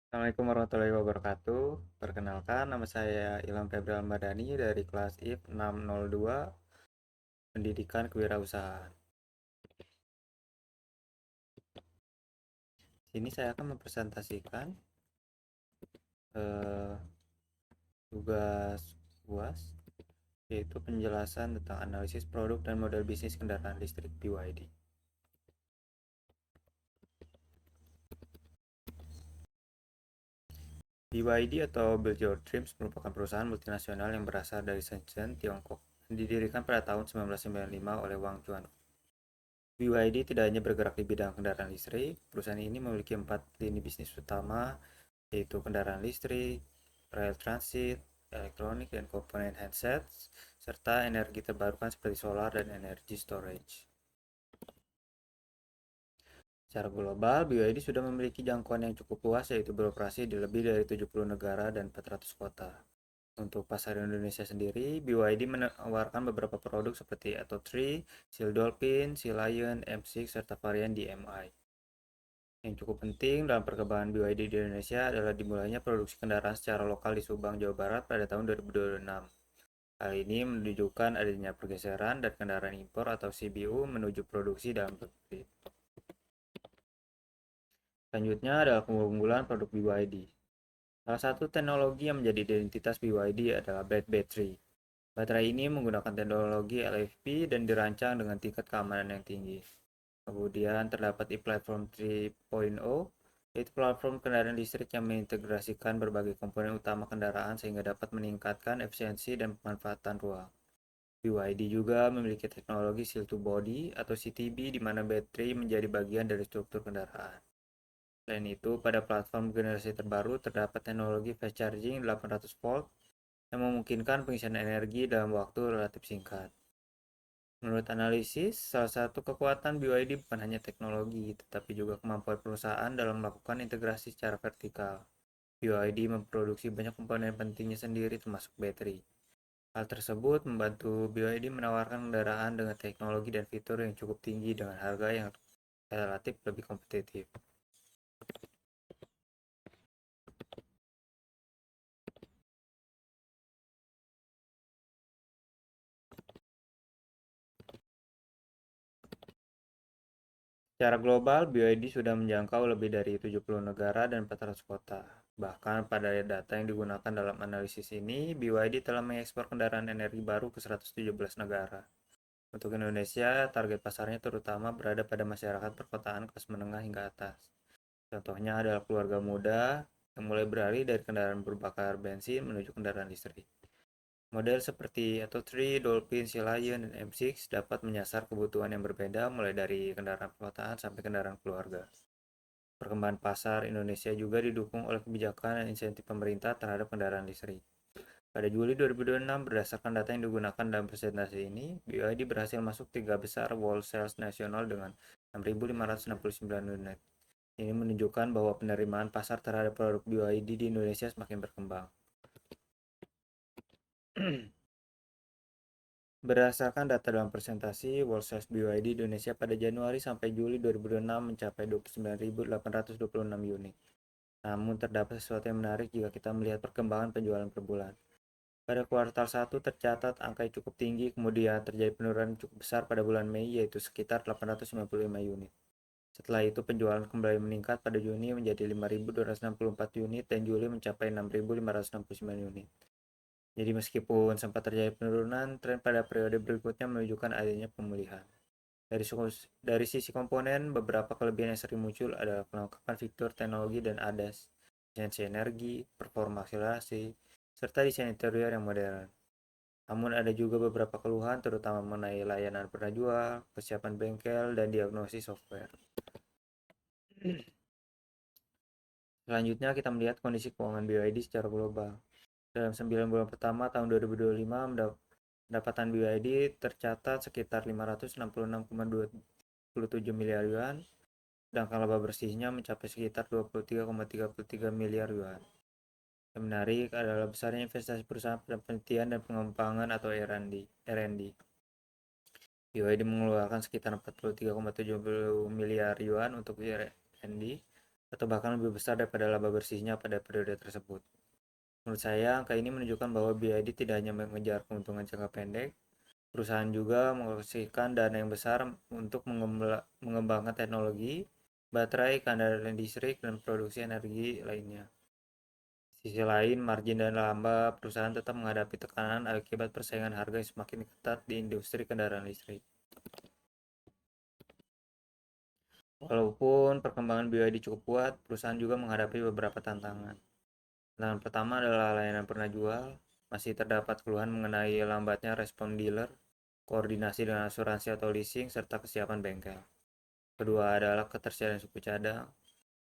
Assalamualaikum warahmatullahi wabarakatuh. Perkenalkan, nama saya Ilham Febral Madani dari kelas IF 602, Pendidikan Kewirausahaan. Sini saya akan mempresentasikan eh, tugas UAS, yaitu penjelasan tentang analisis produk dan model bisnis kendaraan listrik BYD. BYD atau Build Your Dreams merupakan perusahaan multinasional yang berasal dari Shenzhen, Tiongkok, dan didirikan pada tahun 1995 oleh Wang Chuan. BYD tidak hanya bergerak di bidang kendaraan listrik, perusahaan ini memiliki 4 lini bisnis utama, yaitu kendaraan listrik, rail transit, elektronik dan komponen handset, serta energi terbarukan seperti solar dan energi storage. Secara global, BYD sudah memiliki jangkauan yang cukup luas, yaitu beroperasi di lebih dari 70 negara dan 400 kota. Untuk pasar Indonesia sendiri, BYD menawarkan beberapa produk seperti Atto 3, Seal Dolphin, Sea Lion, M6, serta varian DMI. Yang cukup penting dalam perkembangan BYD di Indonesia adalah dimulainya produksi kendaraan secara lokal di Subang, Jawa Barat pada tahun 2026. Hal ini menunjukkan adanya pergeseran dari kendaraan impor atau CBU menuju produksi dalam negeri. Selanjutnya adalah keunggulan produk BYD. Salah satu teknologi yang menjadi identitas BYD adalah Blade Battery. Baterai ini menggunakan teknologi LFP dan dirancang dengan tingkat keamanan yang tinggi. Kemudian terdapat e-Platform 3.0, yaitu platform kendaraan listrik yang mengintegrasikan berbagai komponen utama kendaraan sehingga dapat meningkatkan efisiensi dan pemanfaatan ruang. BYD juga memiliki teknologi Seal to Body atau CTB di mana baterai menjadi bagian dari struktur kendaraan. Selain itu, pada platform generasi terbaru terdapat teknologi fast charging 800 volt yang memungkinkan pengisian energi dalam waktu relatif singkat. Menurut analisis, salah satu kekuatan BYD bukan hanya teknologi, tetapi juga kemampuan perusahaan dalam melakukan integrasi secara vertikal. BYD memproduksi banyak komponen pentingnya sendiri termasuk baterai. Hal tersebut membantu BYD menawarkan kendaraan dengan teknologi dan fitur yang cukup tinggi dengan harga yang relatif lebih kompetitif. Secara global, BYD sudah menjangkau lebih dari 70 negara dan 400 kota. Bahkan pada data yang digunakan dalam analisis ini, BYD telah mengekspor kendaraan energi baru ke 117 negara. Untuk Indonesia, target pasarnya terutama berada pada masyarakat perkotaan kelas menengah hingga atas. Contohnya adalah keluarga muda yang mulai beralih dari kendaraan berbakar bensin menuju kendaraan listrik. Model seperti Atto 3, Dolphin, Sea Lion, dan M6 dapat menyasar kebutuhan yang berbeda mulai dari kendaraan perkotaan sampai kendaraan keluarga. Perkembangan pasar Indonesia juga didukung oleh kebijakan dan insentif pemerintah terhadap kendaraan listrik. Pada Juli 2026, berdasarkan data yang digunakan dalam presentasi ini, BYD berhasil masuk 3 besar wall sales nasional dengan 6.569 unit. Ini menunjukkan bahwa penerimaan pasar terhadap produk BYD di Indonesia semakin berkembang. Berdasarkan data dalam presentasi, wall sales BYD Indonesia pada Januari sampai Juli 2026 mencapai 29.826 unit. Namun terdapat sesuatu yang menarik jika kita melihat perkembangan penjualan per bulan. Pada kuartal 1 tercatat angka yang cukup tinggi, kemudian terjadi penurunan cukup besar pada bulan Mei yaitu sekitar 895 unit. Setelah itu penjualan kembali meningkat pada Juni menjadi 5.264 unit dan Juli mencapai 6.569 unit. Jadi meskipun sempat terjadi penurunan, tren pada periode berikutnya menunjukkan adanya pemulihan. Dari sisi komponen, beberapa kelebihan yang sering muncul adalah kelengkapan fitur teknologi dan ADAS, efisiensi energi, performa akselerasi, serta desain interior yang modern. Namun ada juga beberapa keluhan terutama mengenai layanan pernah jual, kesiapan bengkel, dan diagnosis software. Selanjutnya kita melihat kondisi keuangan BYD secara global. Dalam 9 bulan pertama tahun 2025, pendapatan BYD tercatat sekitar 566,27 miliar yuan, sedangkan laba bersihnya mencapai sekitar 23,33 miliar yuan. Yang menarik adalah besarnya investasi perusahaan pada penelitian dan pengembangan atau R&D. BYD mengeluarkan sekitar 43,70 miliar yuan untuk R&D atau bahkan lebih besar daripada laba bersihnya pada periode tersebut. Menurut saya, angka ini menunjukkan bahwa BYD tidak hanya mengejar keuntungan jangka pendek, perusahaan juga mengalokasikan dana yang besar untuk mengembangkan teknologi, baterai, kendaraan listrik, dan produksi energi lainnya. Di sisi lain, margin dan laba perusahaan tetap menghadapi tekanan akibat persaingan harga yang semakin ketat di industri kendaraan listrik. Walaupun perkembangan BYD cukup kuat, perusahaan juga menghadapi beberapa tantangan. Tantangan pertama adalah layanan pernah jual. Masih terdapat keluhan mengenai lambatnya respon dealer, koordinasi dengan asuransi atau leasing, serta kesiapan bengkel. Kedua adalah ketersediaan suku cadang.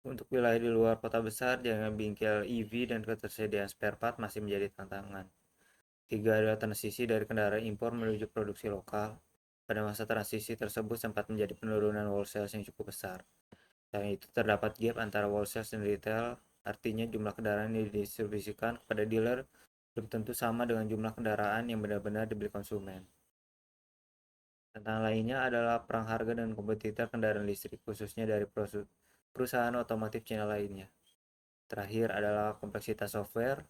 Untuk wilayah di luar kota besar, jaringan bengkel EV dan ketersediaan spare part masih menjadi tantangan. Tiga adalah transisi dari kendaraan impor menuju produksi lokal. Pada masa transisi tersebut sempat menjadi penurunan wholesale yang cukup besar. Selain itu, terdapat gap antara wholesale dan retail, artinya jumlah kendaraan yang didistribusikan kepada dealer belum tentu sama dengan jumlah kendaraan yang benar-benar dibeli konsumen. Tantangan lainnya adalah perang harga dan kompetitor kendaraan listrik, khususnya dari perusahaan otomotif Cina lainnya. Terakhir adalah kompleksitas software.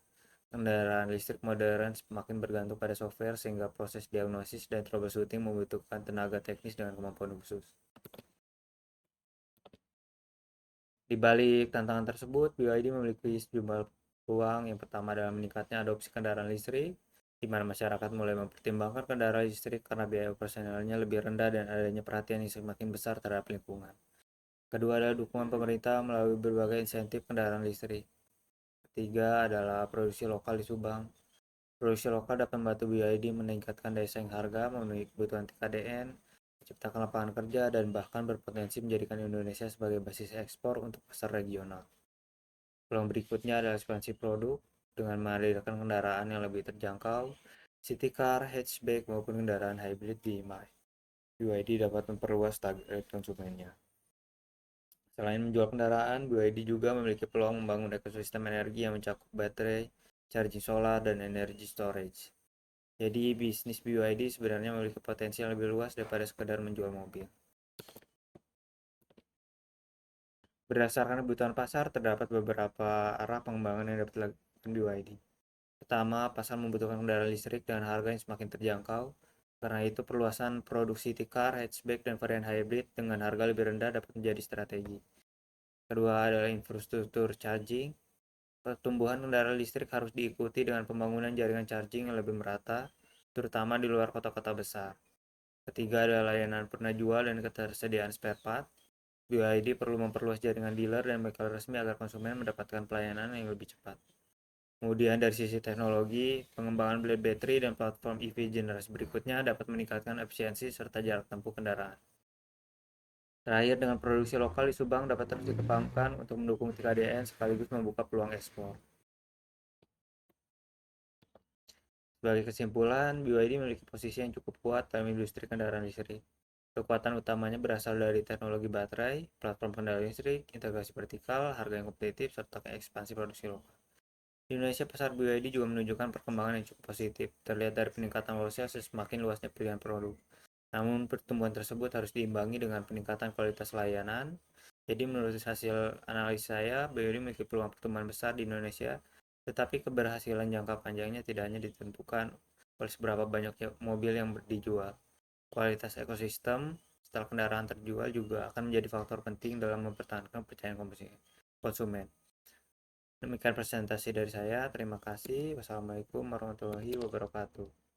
Kendaraan listrik modern semakin bergantung pada software sehingga proses diagnosis dan troubleshooting membutuhkan tenaga teknis dengan kemampuan khusus. Di balik tantangan tersebut, BYD memiliki sejumlah peluang. Yang pertama adalah meningkatnya adopsi kendaraan listrik, di mana masyarakat mulai mempertimbangkan kendaraan listrik karena biaya operasionalnya lebih rendah dan adanya perhatian yang semakin besar terhadap lingkungan. Kedua adalah dukungan pemerintah melalui berbagai insentif kendaraan listrik. Ketiga adalah produksi lokal di Subang. Produksi lokal dapat membantu BYD meningkatkan daya saing harga, memenuhi kebutuhan TKDN, menciptakan lapangan kerja, dan bahkan berpotensi menjadikan Indonesia sebagai basis ekspor untuk pasar regional. Peluang berikutnya adalah ekspansi produk dengan menghadirkan kendaraan yang lebih terjangkau, city car, hatchback, maupun kendaraan hybrid di BYD dapat memperluas target konsumennya. Selain menjual kendaraan, BYD juga memiliki peluang membangun ekosistem energi yang mencakup baterai, charging solar, dan energy storage. Jadi bisnis BYD sebenarnya memiliki potensi yang lebih luas daripada sekedar menjual mobil. Berdasarkan kebutuhan pasar, terdapat beberapa arah pengembangan yang dapat dilakukan BYD. Pertama, pasar membutuhkan kendaraan listrik dengan harga yang semakin terjangkau. Karena itu, perluasan produksi T-Car, hatchback, dan varian hybrid dengan harga lebih rendah dapat menjadi strategi. Kedua adalah infrastruktur charging. Pertumbuhan kendaraan listrik harus diikuti dengan pembangunan jaringan charging yang lebih merata, terutama di luar kota-kota besar. Ketiga adalah layanan pernah jual dan ketersediaan spare part. BYD perlu memperluas jaringan dealer dan bengkel resmi agar konsumen mendapatkan pelayanan yang lebih cepat. Kemudian dari sisi teknologi, pengembangan blade battery dan platform EV generasi berikutnya dapat meningkatkan efisiensi serta jarak tempuh kendaraan. Terakhir, dengan produksi lokal di Subang dapat terus dikembangkan untuk mendukung TKDN sekaligus membuka peluang ekspor. Sebagai kesimpulan, BYD memiliki posisi yang cukup kuat dalam industri kendaraan listrik. Kekuatan utamanya berasal dari teknologi baterai, platform kendaraan listrik, integrasi vertikal, harga yang kompetitif, serta ekspansi produksi lokal. Di Indonesia, pasar BYD juga menunjukkan perkembangan yang cukup positif, terlihat dari peningkatan wholesale dan semakin luasnya pilihan produk. Namun, pertumbuhan tersebut harus diimbangi dengan peningkatan kualitas layanan. Jadi, menurut hasil analisa saya, BYD memiliki peluang pertumbuhan besar di Indonesia, tetapi keberhasilan jangka panjangnya tidak hanya ditentukan oleh seberapa banyak mobil yang dijual. Kualitas ekosistem setelah kendaraan terjual juga akan menjadi faktor penting dalam mempertahankan kepercayaan konsumen. Demikian presentasi dari saya. Terima kasih. Wassalamualaikum warahmatullahi wabarakatuh.